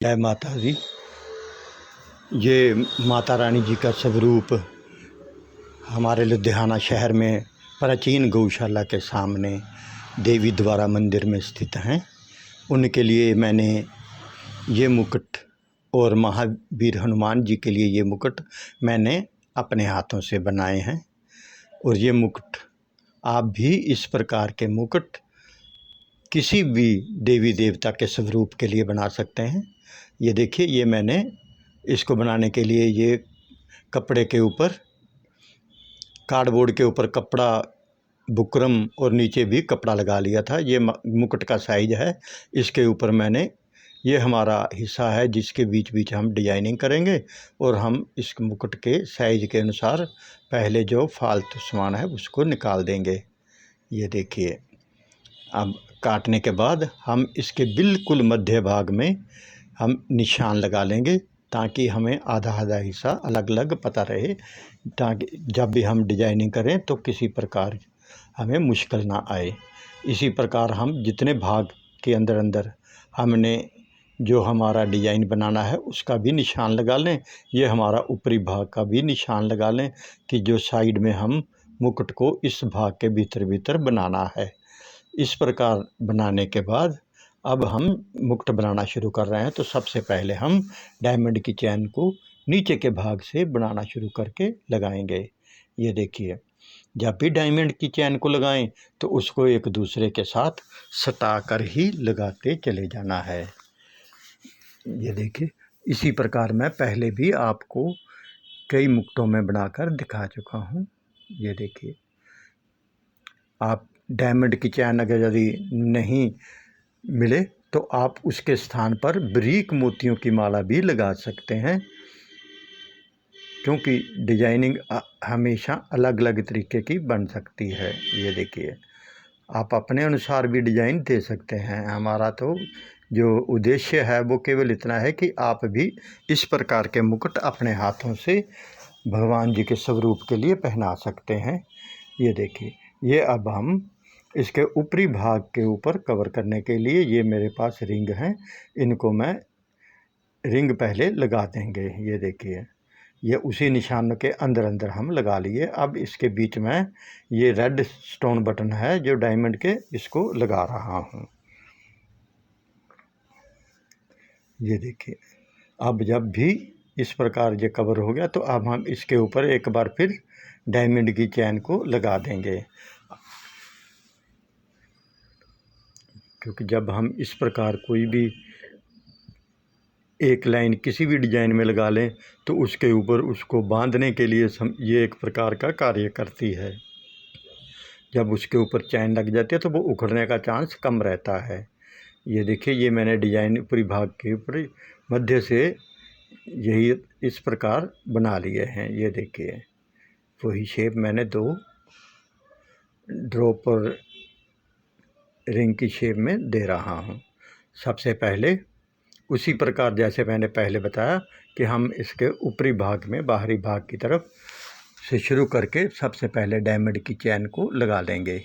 जय माता दी। ये माता रानी जी का स्वरूप हमारे लुधियाना शहर में प्राचीन गौशाला के सामने देवी द्वारा मंदिर में स्थित हैं। उनके लिए मैंने ये मुकुट और महावीर हनुमान जी के लिए ये मुकुट मैंने अपने हाथों से बनाए हैं। और ये मुकुट आप भी इस प्रकार के मुकुट किसी भी देवी देवता के स्वरूप के लिए बना सकते हैं। ये देखिए, ये मैंने इसको बनाने के लिए ये कपड़े के ऊपर, कार्डबोर्ड के ऊपर कपड़ा बुकरम और नीचे भी कपड़ा लगा लिया था। ये मुकुट का साइज है। इसके ऊपर मैंने, ये हमारा हिस्सा है जिसके बीच बीच हम डिजाइनिंग करेंगे और हम इस मुकुट के साइज के अनुसार पहले जो फालतू सामान है उसको निकाल देंगे। ये देखिए, अब काटने के बाद हम इसके बिल्कुल मध्य भाग में हम निशान लगा लेंगे ताकि हमें आधा आधा हिस्सा अलग अलग पता रहे, ताकि जब भी हम डिजाइनिंग करें तो किसी प्रकार हमें मुश्किल ना आए। इसी प्रकार हम जितने भाग के अंदर अंदर हमने जो हमारा डिजाइन बनाना है उसका भी निशान लगा लें। ये हमारा ऊपरी भाग का भी निशान लगा लें कि जो साइड में हम मुकुट को इस भाग के भीतर भीतर बनाना है। इस प्रकार बनाने के बाद अब हम मुकुट बनाना शुरू कर रहे हैं। तो सबसे पहले हम डायमंड की चैन को नीचे के भाग से बनाना शुरू करके लगाएंगे। ये देखिए, जब भी डायमंड की चैन को लगाएं तो उसको एक दूसरे के साथ सटा कर ही लगाते चले जाना है। ये देखिए, इसी प्रकार मैं पहले भी आपको कई मुकुटों में बनाकर दिखा चुका हूँ। ये देखिए, आप डायमंड की चैन अगर यदि नहीं मिले तो आप उसके स्थान पर बारीक मोतियों की माला भी लगा सकते हैं, क्योंकि डिजाइनिंग हमेशा अलग अलग तरीके की बन सकती है। ये देखिए, आप अपने अनुसार भी डिजाइन दे सकते हैं। हमारा तो जो उद्देश्य है वो केवल इतना है कि आप भी इस प्रकार के मुकुट अपने हाथों से भगवान जी के स्वरूप के लिए पहना सकते हैं। ये देखिए, ये अब हम इसके ऊपरी भाग के ऊपर कवर करने के लिए ये मेरे पास रिंग हैं, इनको मैं रिंग पहले लगा देंगे। ये देखिए, ये उसी निशान के अंदर अंदर हम लगा लिए। अब इसके बीच में ये रेड स्टोन बटन है जो डायमंड के, इसको लगा रहा हूँ। ये देखिए, अब जब भी इस प्रकार ये कवर हो गया तो अब हम इसके ऊपर एक बार फिर डायमंड की चैन को लगा देंगे, क्योंकि जब हम इस प्रकार कोई भी एक लाइन किसी भी डिजाइन में लगा लें तो उसके ऊपर उसको बांधने के लिए ये एक प्रकार का कार्य करती है। जब उसके ऊपर चैन लग जाती है तो वो उखड़ने का चांस कम रहता है। ये देखिए, ये मैंने डिजाइन ऊपरी भाग के ऊपर मध्य से यही इस प्रकार बना लिए हैं। ये देखिए, वही शेप मैंने दो ड्रॉप और रिंग की शेप में दे रहा हूँ। सबसे पहले उसी प्रकार जैसे मैंने पहले बताया कि हम इसके ऊपरी भाग में बाहरी भाग की तरफ से शुरू करके सबसे पहले डायमंड की चैन को लगा लेंगे।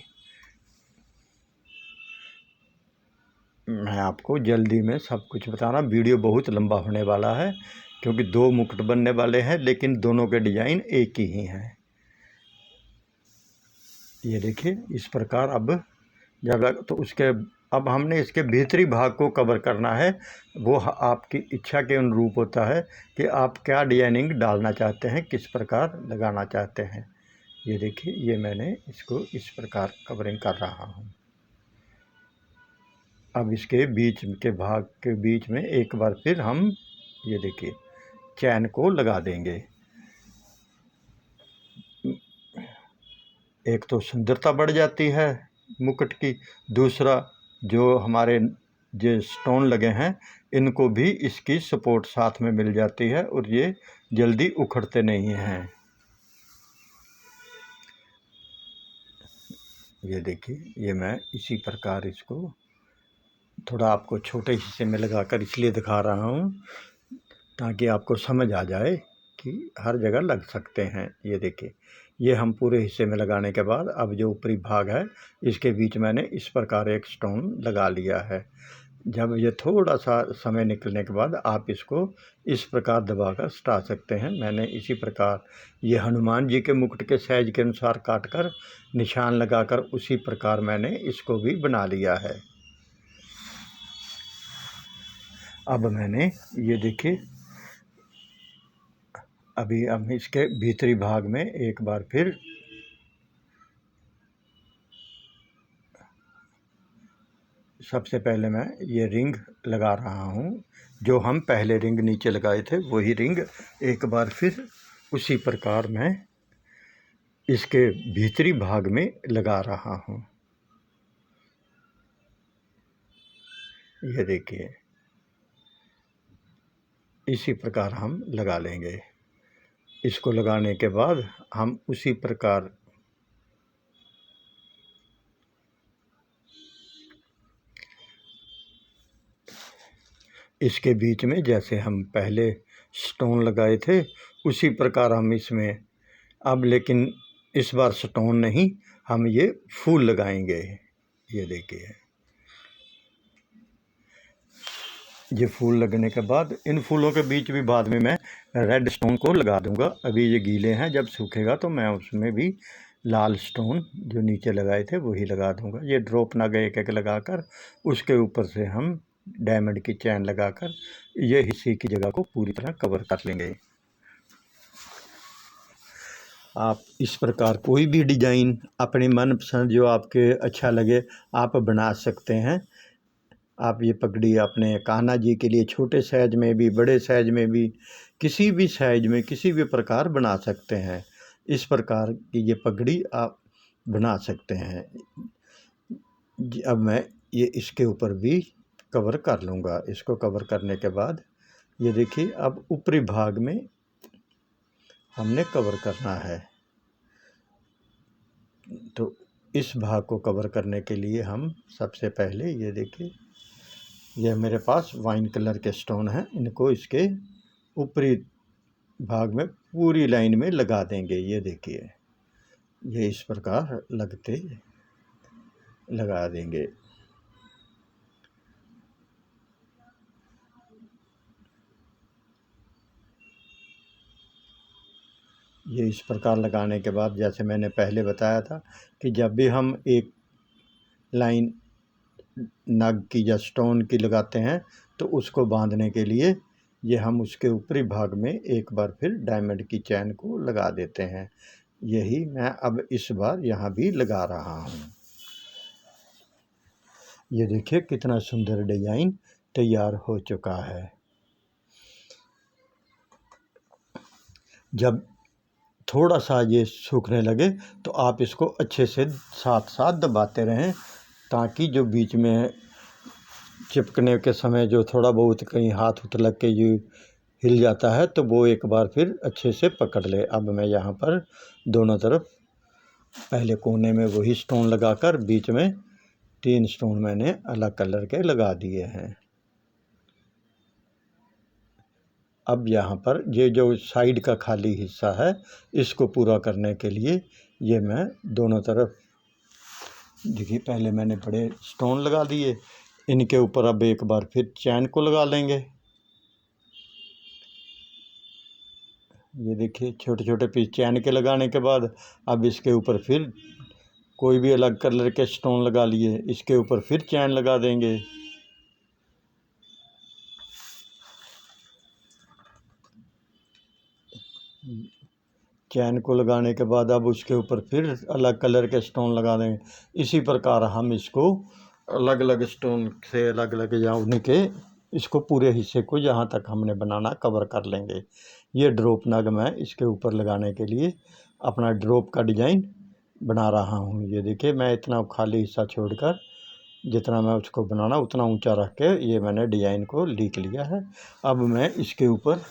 मैं आपको जल्दी में सब कुछ बता रहा हूँ, वीडियो बहुत लंबा होने वाला है क्योंकि दो मुकुट बनने वाले हैं लेकिन दोनों के डिजाइन एक ही हैं। ये देखिए, इस प्रकार अब जब तो उसके अब हमने इसके भीतरी भाग को कवर करना है। वो आपकी इच्छा के अनुरूप होता है कि आप क्या डिजाइनिंग डालना चाहते हैं, किस प्रकार लगाना चाहते हैं। ये देखिए, ये मैंने इसको इस प्रकार कवरिंग कर रहा हूँ। अब इसके बीच के भाग के बीच में एक बार फिर हम ये देखिए चैन को लगा देंगे। एक तो सुंदरता बढ़ जाती है मुकुट की, दूसरा जो हमारे जो स्टोन लगे हैं इनको भी इसकी सपोर्ट साथ में मिल जाती है और ये जल्दी उखड़ते नहीं हैं। ये देखिए, ये मैं इसी प्रकार इसको थोड़ा आपको छोटे हिस्से में लगाकर इसलिए दिखा रहा हूँ ताकि आपको समझ आ जाए कि हर जगह लग सकते हैं। ये देखिए, ये हम पूरे हिस्से में लगाने के बाद अब जो ऊपरी भाग है इसके बीच मैंने इस प्रकार एक स्टोन लगा लिया है। जब ये थोड़ा सा समय निकलने के बाद आप इसको इस प्रकार दबाकर हटा सकते हैं। मैंने इसी प्रकार ये हनुमान जी के मुकुट के साइज के अनुसार काट कर निशान लगाकर उसी प्रकार मैंने इसको भी बना लिया है। अब मैंने ये देखिए, अभी हम इसके भीतरी भाग में एक बार फिर सबसे पहले मैं ये रिंग लगा रहा हूँ। जो हम पहले रिंग नीचे लगाए थे वही रिंग एक बार फिर उसी प्रकार मैं इसके भीतरी भाग में लगा रहा हूँ। ये देखिए, इसी प्रकार हम लगा लेंगे। इसको लगाने के बाद हम उसी प्रकार इसके बीच में जैसे हम पहले स्टोन लगाए थे उसी प्रकार हम इसमें अब लेकिन इस बार स्टोन नहीं, हम ये फूल लगाएंगे। ये देखिए, ये फूल लगने के बाद इन फूलों के बीच भी बाद में मैं रेड स्टोन को लगा दूंगा। अभी ये गीले हैं, जब सूखेगा तो मैं उसमें भी लाल स्टोन जो नीचे लगाए थे वही लगा दूंगा। ये ड्रॉप नग एक एक लगाकर उसके ऊपर से हम डायमंड की चैन लगाकर ये हिस्से की जगह को पूरी तरह कवर कर लेंगे। आप इस प्रकार कोई भी डिज़ाइन अपनी मनपसंद जो आपके अच्छा लगे आप बना सकते हैं। आप ये पगड़ी अपने कान्हा जी के लिए छोटे साइज में भी, बड़े साइज में भी, किसी भी साइज में किसी भी प्रकार बना सकते हैं। इस प्रकार की ये पगड़ी आप बना सकते हैं। अब मैं ये इसके ऊपर भी कवर कर लूँगा। इसको कवर करने के बाद ये देखिए, अब ऊपरी भाग में हमने कवर करना है। तो इस भाग को कवर करने के लिए हम सबसे पहले ये देखिए, यह मेरे पास वाइन कलर के स्टोन हैं, इनको इसके ऊपरी भाग में पूरी लाइन में लगा देंगे। ये देखिए, ये इस प्रकार लगते लगा देंगे। ये इस प्रकार लगाने के बाद जैसे मैंने पहले बताया था कि जब भी हम एक लाइन नग की या स्टोन की लगाते हैं तो उसको बांधने के लिए ये हम उसके ऊपरी भाग में एक बार फिर डायमंड की चैन को लगा देते हैं। यही मैं अब इस बार यहाँ भी लगा रहा हूँ। ये देखिए कितना सुंदर डिज़ाइन तैयार हो चुका है। जब थोड़ा सा ये सूखने लगे तो आप इसको अच्छे से साथ साथ दबाते रहें, ताकि जो बीच में चिपकने के समय जो थोड़ा बहुत कहीं हाथ उत लग के जो हिल जाता है तो वो एक बार फिर अच्छे से पकड़ ले। अब मैं यहाँ पर दोनों तरफ पहले कोने में वही स्टोन लगाकर बीच में 3 स्टोन मैंने अलग कलर के लगा दिए हैं। अब यहाँ पर ये जो साइड का खाली हिस्सा है इसको पूरा करने के लिए ये मैं दोनों तरफ देखिए, पहले मैंने बड़े स्टोन लगा दिए, इनके ऊपर अब एक बार फिर चैन को लगा लेंगे। ये देखिए, छोटे छोटे पीस चैन के लगाने के बाद अब इसके ऊपर फिर कोई भी अलग कलर के स्टोन लगा लिए, इसके ऊपर फिर चैन लगा देंगे। चैन को लगाने के बाद अब उसके ऊपर फिर अलग कलर के स्टोन लगा देंगे। इसी प्रकार हम इसको अलग अलग स्टोन से अलग अलग या उनके इसको पूरे हिस्से को जहाँ तक हमने बनाना कवर कर लेंगे। ये ड्रॉप नग मैं इसके ऊपर लगाने के लिए अपना ड्रॉप का डिज़ाइन बना रहा हूँ। ये देखिए, मैं इतना खाली हिस्सा छोड़कर जितना मैं उसको बनाना उतना ऊंचा रख के ये मैंने डिज़ाइन को लिख लिया है। अब मैं इसके ऊपर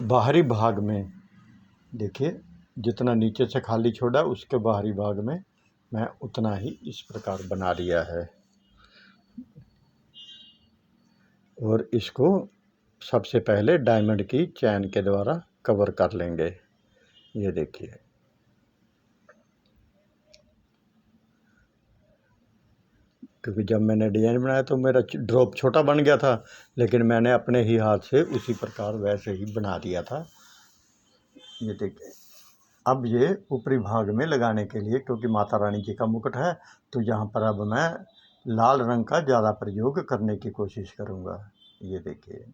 बाहरी भाग में देखिए, जितना नीचे से खाली छोड़ा उसके बाहरी भाग में मैं उतना ही इस प्रकार बना लिया है। और इसको सबसे पहले डायमंड की चैन के द्वारा कवर कर लेंगे। ये देखिए, क्योंकि जब मैंने डिज़ाइन बनाया तो मेरा ड्रॉप छोटा बन गया था, लेकिन मैंने अपने ही हाथ से उसी प्रकार वैसे ही बना दिया था। ये देखिए, अब ये ऊपरी भाग में लगाने के लिए, क्योंकि माता रानी जी का मुकुट है, तो यहाँ पर अब मैं लाल रंग का ज़्यादा प्रयोग करने की कोशिश करूँगा। ये देखिए,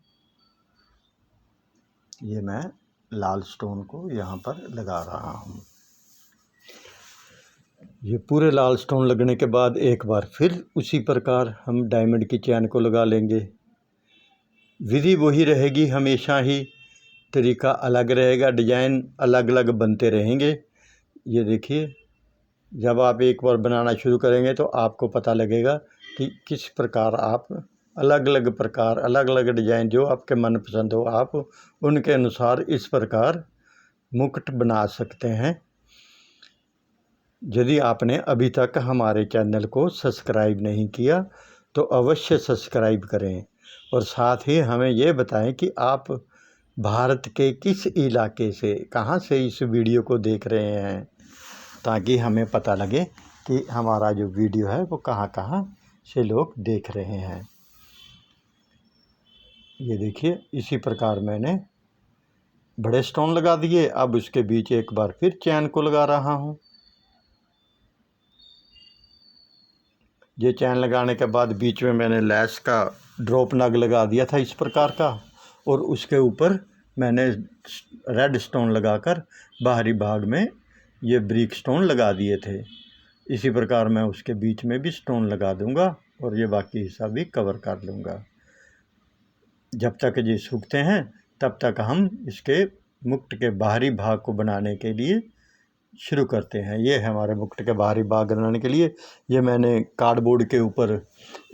ये मैं लाल स्टोन को यहाँ पर लगा रहा हूँ। ये पूरे लाल स्टोन लगने के बाद एक बार फिर उसी प्रकार हम डायमंड की चैन को लगा लेंगे। विधि वही रहेगी हमेशा ही, तरीका अलग रहेगा, डिजाइन अलग अलग बनते रहेंगे। ये देखिए, जब आप एक बार बनाना शुरू करेंगे तो आपको पता लगेगा कि किस प्रकार आप अलग अलग प्रकार, अलग अलग डिजाइन जो आपके मनपसंद हो, आप उनके अनुसार इस प्रकार मुकुट बना सकते हैं। यदि आपने अभी तक हमारे चैनल को सब्सक्राइब नहीं किया तो अवश्य सब्सक्राइब करें, और साथ ही हमें ये बताएं कि आप भारत के किस इलाके से, कहाँ से इस वीडियो को देख रहे हैं, ताकि हमें पता लगे कि हमारा जो वीडियो है वो कहाँ कहाँ से लोग देख रहे हैं। ये देखिए, इसी प्रकार मैंने बड़े स्टोन लगा दिए। अब उसके बीच एक बार फिर चैन को लगा रहा हूँ। ये चैन लगाने के बाद बीच में मैंने लैस का ड्रॉप नग लगा दिया था इस प्रकार का, और उसके ऊपर मैंने रेड स्टोन लगाकर बाहरी भाग में ये ब्रिक स्टोन लगा दिए थे। इसी प्रकार मैं उसके बीच में भी स्टोन लगा दूंगा और ये बाकी हिस्सा भी कवर कर लूँगा। जब तक ये सूखते हैं तब तक हम इसके मुकुट के बाहरी भाग को बनाने के लिए शुरू करते हैं। ये है हमारे मुकुट के बाहरी भाग बनाने के लिए। ये मैंने कार्डबोर्ड के ऊपर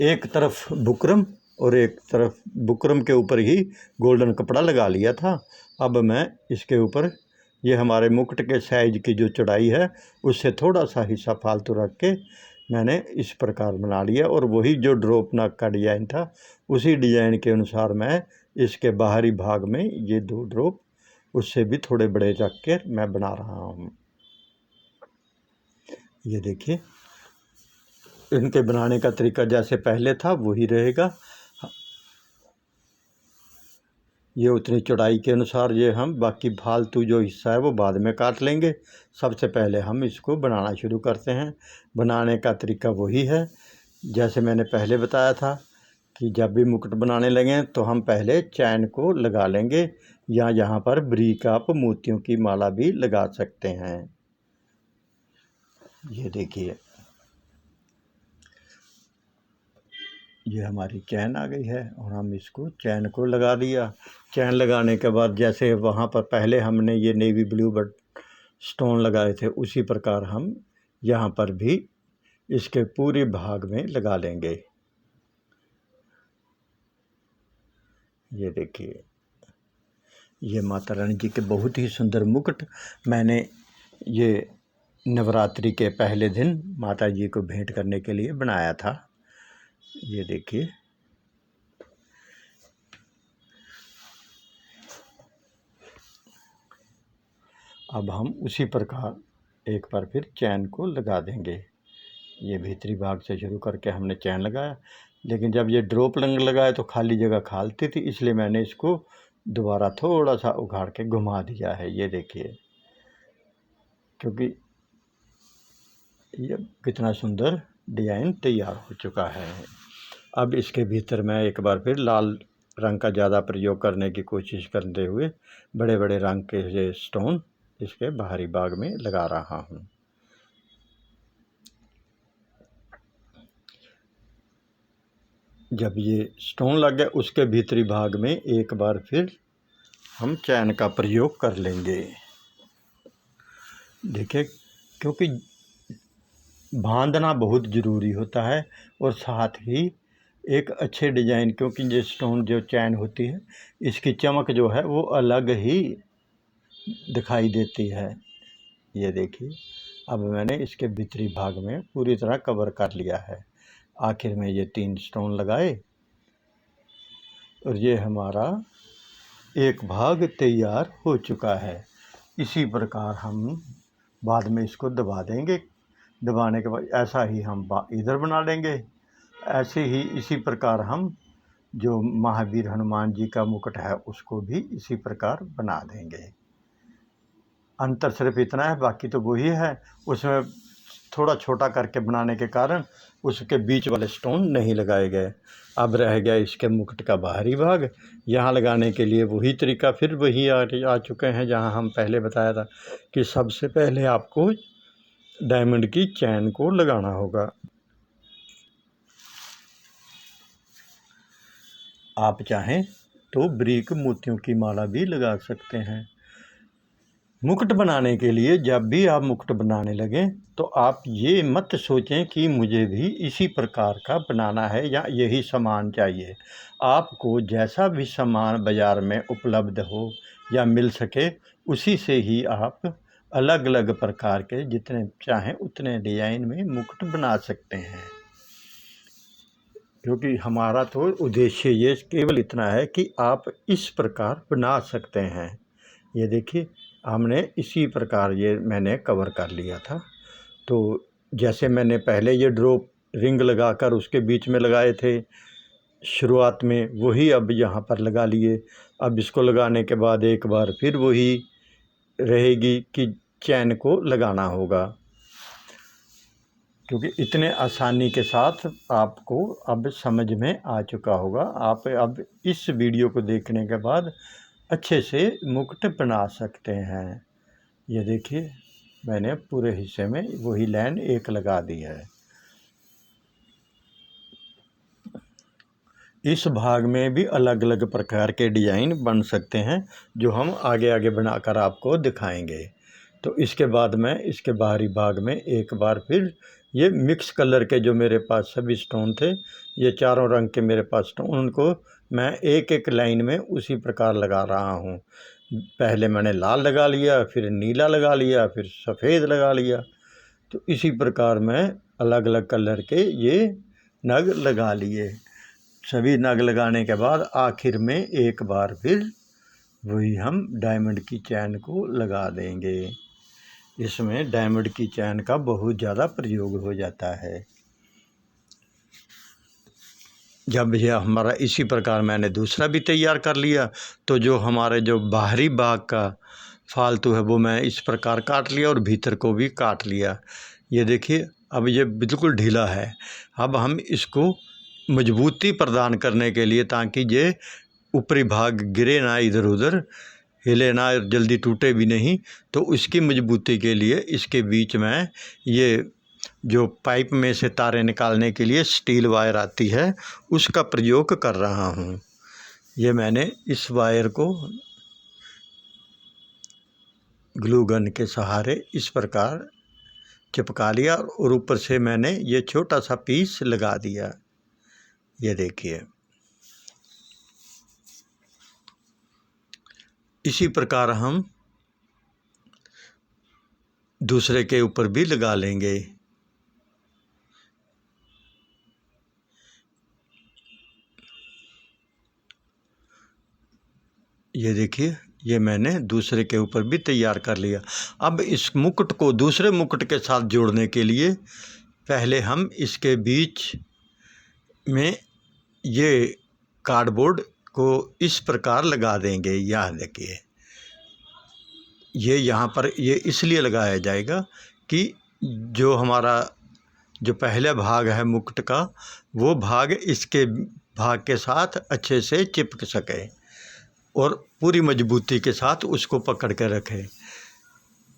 एक तरफ बुकरम और एक तरफ बुकरम के ऊपर ही गोल्डन कपड़ा लगा लिया था। अब मैं इसके ऊपर ये हमारे मुकुट के साइज की जो चौड़ाई है उससे थोड़ा सा हिस्सा फालतू रख के मैंने इस प्रकार बना लिया, और वही जो ड्रॉप नग का डिज़ाइन था उसी डिज़ाइन के अनुसार मैं इसके बाहरी भाग में ये 2 ड्रॉप उससे भी थोड़े बड़े रख के मैं बना रहा हूँ। ये देखिए, इनके बनाने का तरीका जैसे पहले था वही रहेगा। ये उतनी चौड़ाई के अनुसार ये हम बाकी फालतू जो हिस्सा है वो बाद में काट लेंगे। सबसे पहले हम इसको बनाना शुरू करते हैं। बनाने का तरीका वही है जैसे मैंने पहले बताया था कि जब भी मुकुट बनाने लगें तो हम पहले चैन को लगा लेंगे, या यहाँ पर ब्रीक आप मोतियों की माला भी लगा सकते हैं। ये देखिए, ये हमारी चैन आ गई है और हम इसको चैन को लगा दिया। चैन लगाने के बाद जैसे वहाँ पर पहले हमने ये नेवी ब्लू बट स्टोन लगाए थे उसी प्रकार हम यहाँ पर भी इसके पूरे भाग में लगा लेंगे। ये देखिए, ये माता रानी जी के बहुत ही सुंदर मुकुट मैंने ये नवरात्रि के पहले दिन माता जी को भेंट करने के लिए बनाया था। ये देखिए, अब हम उसी प्रकार एक बार फिर चैन को लगा देंगे। ये भीतरी भाग से शुरू करके हमने चैन लगाया, लेकिन जब ये ड्रॉप रंग लगाया तो खाली जगह खालती थी, इसलिए मैंने इसको दोबारा थोड़ा सा उघाड़ के घुमा दिया है। ये देखिए, क्योंकि ये कितना सुंदर डिज़ाइन तैयार हो चुका है। अब इसके भीतर मैं एक बार फिर लाल रंग का ज़्यादा प्रयोग करने की कोशिश करते हुए बड़े बड़े रंग के ये स्टोन इसके बाहरी भाग में लगा रहा हूँ। जब ये स्टोन लग गया उसके भीतरी भाग में एक बार फिर हम चैन का प्रयोग कर लेंगे। देखिए, क्योंकि बांधना बहुत ज़रूरी होता है, और साथ ही एक अच्छे डिज़ाइन, क्योंकि ये स्टोन जो चैन होती है इसकी चमक जो है वो अलग ही दिखाई देती है। ये देखिए, अब मैंने इसके भीतरी भाग में पूरी तरह कवर कर लिया है। आखिर में ये 3 स्टोन लगाए और ये हमारा एक भाग तैयार हो चुका है। इसी प्रकार हम बाद में इसको दबा देंगे। दबाने के बाद ऐसा ही हम इधर बना लेंगे ऐसे ही इसी प्रकार हम जो महावीर हनुमान जी का मुकुट है उसको भी इसी प्रकार बना देंगे। अंतर सिर्फ इतना है, बाकी तो वही है। उसमें थोड़ा छोटा करके बनाने के कारण उसके बीच वाले स्टोन नहीं लगाए गए। अब रह गया इसके मुकुट का बाहरी भाग। यहाँ लगाने के लिए वही तरीका फिर वही आ चुके हैं जहाँ हम पहले बताया था कि सबसे पहले आपको डायमंड की चैन को लगाना होगा। आप चाहें तो ब्रीक मोतियों की माला भी लगा सकते हैं। मुकुट बनाने के लिए जब भी आप मुकुट बनाने लगें तो आप ये मत सोचें कि मुझे भी इसी प्रकार का बनाना है या यही सामान चाहिए। आपको जैसा भी सामान बाज़ार में उपलब्ध हो या मिल सके उसी से ही आप अलग अलग प्रकार के जितने चाहें उतने डिज़ाइन में मुकुट बना सकते हैं। क्योंकि हमारा तो उद्देश्य ये केवल इतना है कि आप इस प्रकार बना सकते हैं। ये देखिए हमने इसी प्रकार ये मैंने कवर कर लिया था। तो जैसे मैंने पहले ये ड्रॉप रिंग लगाकर उसके बीच में लगाए थे शुरुआत में, वही अब यहाँ पर लगा लिए। अब इसको लगाने के बाद एक बार फिर वही रहेगी कि चैन को लगाना होगा। क्योंकि इतने आसानी के साथ आपको अब समझ में आ चुका होगा। आप अब इस वीडियो को देखने के बाद अच्छे से मुकुट बना सकते हैं। ये देखिए मैंने पूरे हिस्से में वही लाइन एक लगा दी है। इस भाग में भी अलग अलग प्रकार के डिज़ाइन बन सकते हैं जो हम आगे आगे बनाकर आपको दिखाएंगे। तो इसके बाद मैं इसके बाहरी भाग में एक बार फिर ये मिक्स कलर के जो मेरे पास सभी स्टोन थे, ये चारों रंग के मेरे पास स्टोन, उनको मैं एक एक लाइन में उसी प्रकार लगा रहा हूँ। पहले मैंने लाल लगा लिया, फिर नीला लगा लिया, फिर सफ़ेद लगा लिया। तो इसी प्रकार मैं अलग अलग कलर के ये नग लगा लिए। सभी नग लगाने के बाद आखिर में एक बार फिर वही हम डायमंड की चैन को लगा देंगे। इसमें डायमंड की चैन का बहुत ज़्यादा प्रयोग हो जाता है। जब यह हमारा इसी प्रकार मैंने दूसरा भी तैयार कर लिया तो जो हमारे जो बाहरी भाग का फालतू है वो मैं इस प्रकार काट लिया और भीतर को भी काट लिया। ये देखिए अब ये बिल्कुल ढीला है। अब हम इसको मजबूती प्रदान करने के लिए, ताकि ये ऊपरी भाग गिरे ना, इधर उधर हिले ना, जल्दी टूटे भी नहीं, तो इसकी मजबूती के लिए इसके बीच में ये जो पाइप में से तारें निकालने के लिए स्टील वायर आती है उसका प्रयोग कर रहा हूँ। ये मैंने इस वायर को ग्लू गन के सहारे इस प्रकार चिपका लिया और ऊपर से मैंने ये छोटा सा पीस लगा दिया। ये देखिए इसी प्रकार हम दूसरे के ऊपर भी लगा लेंगे। ये देखिए ये मैंने दूसरे के ऊपर भी तैयार कर लिया। अब इस मुकुट को दूसरे मुकुट के साथ जोड़ने के लिए पहले हम इसके बीच में ये कार्डबोर्ड को इस प्रकार लगा देंगे। यह देखिए ये यहाँ पर ये इसलिए लगाया जाएगा कि जो हमारा जो पहला भाग है मुकुट का वो भाग इसके भाग के साथ अच्छे से चिपक सके और पूरी मजबूती के साथ उसको पकड़ के रखें।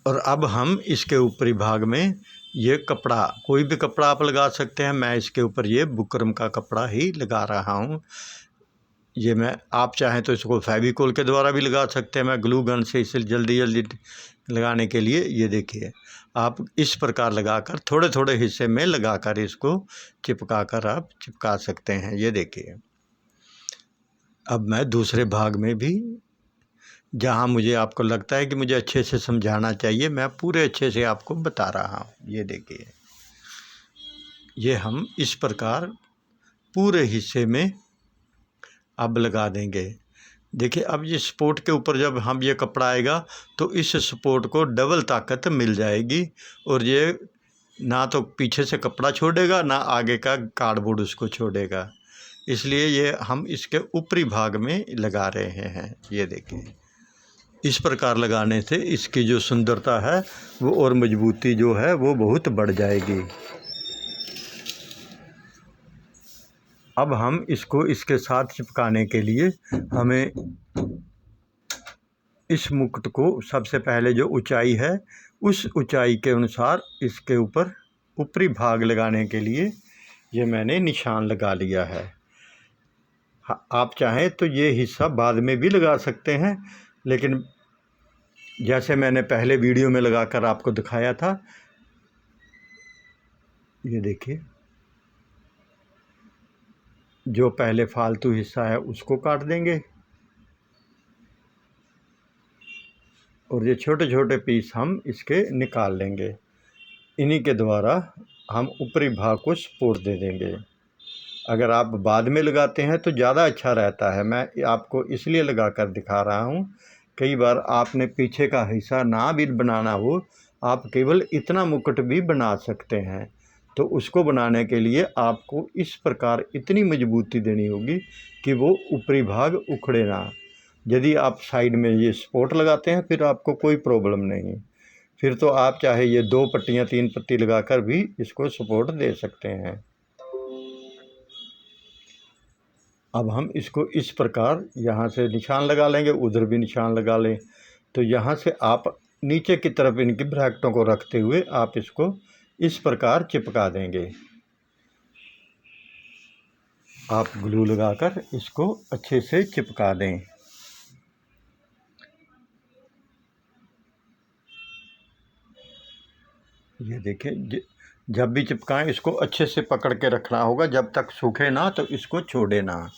और अब हम इसके ऊपरी भाग में ये कपड़ा, कोई भी कपड़ा आप लगा सकते हैं, मैं इसके ऊपर ये बुकरम का कपड़ा ही लगा रहा हूँ। ये मैं, आप चाहें तो इसको फेविकोल के द्वारा भी लगा सकते हैं, मैं ग्लू गन से इसे जल्दी जल्दी लगाने के लिए ये देखिए आप इस प्रकार लगाकर थोड़े थोड़े हिस्से में लगाकर इसको चिपका कर आप चिपका सकते हैं। ये देखिए अब मैं दूसरे भाग में भी जहाँ मुझे आपको लगता है कि मुझे अच्छे से समझाना चाहिए, मैं पूरे अच्छे से आपको बता रहा हूँ। ये देखिए ये हम इस प्रकार पूरे हिस्से में अब लगा देंगे। देखिए अब ये सपोर्ट के ऊपर जब हम ये कपड़ा आएगा तो इस सपोर्ट को डबल ताकत मिल जाएगी और ये ना तो पीछे से कपड़ा छोड़ेगा, ना आगे का कार्डबोर्ड उसको छोड़ेगा। इसलिए ये हम इसके ऊपरी भाग में लगा रहे हैं। ये देखिए, इस प्रकार लगाने से इसकी जो सुंदरता है वो और मजबूती जो है वो बहुत बढ़ जाएगी। अब हम इसको इसके साथ चिपकाने के लिए हमें इस मुकुट को सबसे पहले जो ऊंचाई है उस ऊंचाई के अनुसार इसके ऊपर ऊपरी भाग लगाने के लिए ये मैंने निशान लगा लिया है। आप चाहें तो ये हिस्सा बाद में भी लगा सकते हैं, लेकिन जैसे मैंने पहले वीडियो में लगाकर आपको दिखाया था, ये देखिए, जो पहले फालतू हिस्सा है उसको काट देंगे और ये छोटे छोटे पीस हम इसके निकाल लेंगे। इन्हीं के द्वारा हम ऊपरी भाग को सपोर्ट दे देंगे। अगर आप बाद में लगाते हैं तो ज़्यादा अच्छा रहता है। मैं आपको इसलिए लगा कर दिखा रहा हूँ। कई बार आपने पीछे का हिस्सा ना भी बनाना हो, आप केवल इतना मुकुट भी बना सकते हैं। तो उसको बनाने के लिए आपको इस प्रकार इतनी मजबूती देनी होगी कि वो ऊपरी भाग उखड़े ना। यदि आप साइड में ये सपोर्ट लगाते हैं फिर आपको कोई प्रॉब्लम नहीं, फिर तो आप चाहे ये 2 पट्टियाँ 3 पट्टी लगाकर भी इसको सपोर्ट दे सकते हैं। अब हम इसको इस प्रकार यहाँ से निशान लगा लेंगे, उधर भी निशान लगा लें। तो यहाँ से आप नीचे की तरफ इनकी ब्रैकेटों को रखते हुए आप इसको इस प्रकार चिपका देंगे। आप ग्लू लगाकर इसको अच्छे से चिपका दें। ये देखिए, जब भी चिपकाएं इसको अच्छे से पकड़ के रखना होगा, जब तक सूखे ना तो इसको छोड़े ना।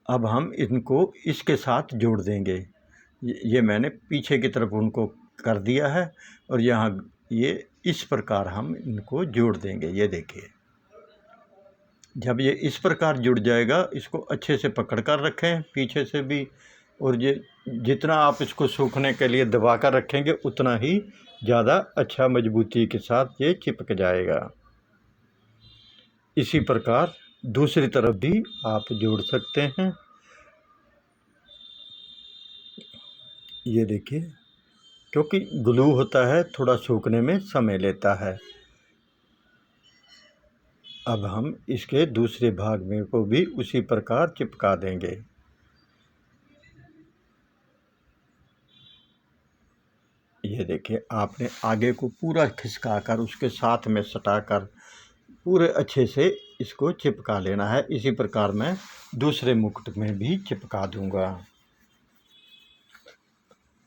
अब हम इनको इसके साथ जोड़ देंगे। ये मैंने पीछे की तरफ उनको कर दिया है और यहाँ ये इस प्रकार हम इनको जोड़ देंगे। ये देखिए, जब ये इस प्रकार जुड़ जाएगा इसको अच्छे से पकड़ कर रखें पीछे से भी, और ये जितना आप इसको सूखने के लिए दबा कर रखेंगे उतना ही ज़्यादा अच्छा मजबूती के साथ ये चिपक जाएगा। इसी प्रकार दूसरी तरफ भी आप जोड़ सकते हैं। ये देखिए, क्योंकि ग्लू होता है थोड़ा सूखने में समय लेता है। अब हम इसके दूसरे भाग में को भी उसी प्रकार चिपका देंगे। ये देखिए, आपने आगे को पूरा खिसका कर उसके साथ में सटाकर पूरे अच्छे से इसको चिपका लेना है। इसी प्रकार मैं दूसरे मुकुट में भी चिपका दूंगा।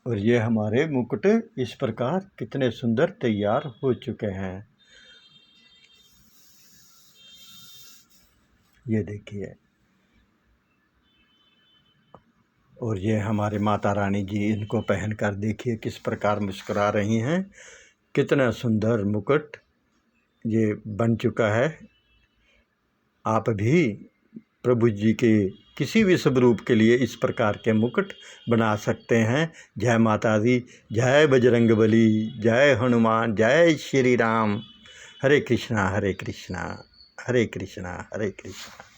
और ये हमारे मुकुट इस प्रकार कितने सुंदर तैयार हो चुके हैं। ये देखिए, और ये हमारे माता रानी जी, इनको पहनकर देखिए किस प्रकार मुस्कुरा रही हैं। कितना सुंदर मुकुट ये बन चुका है। आप भी प्रभु जी के किसी भी स्वरूप के लिए इस प्रकार के मुकुट बना सकते हैं। जय माता दी, जय बजरंगबली, जय हनुमान, जय श्री राम। हरे कृष्णा हरे कृष्णा, हरे कृष्णा हरे कृष्णा।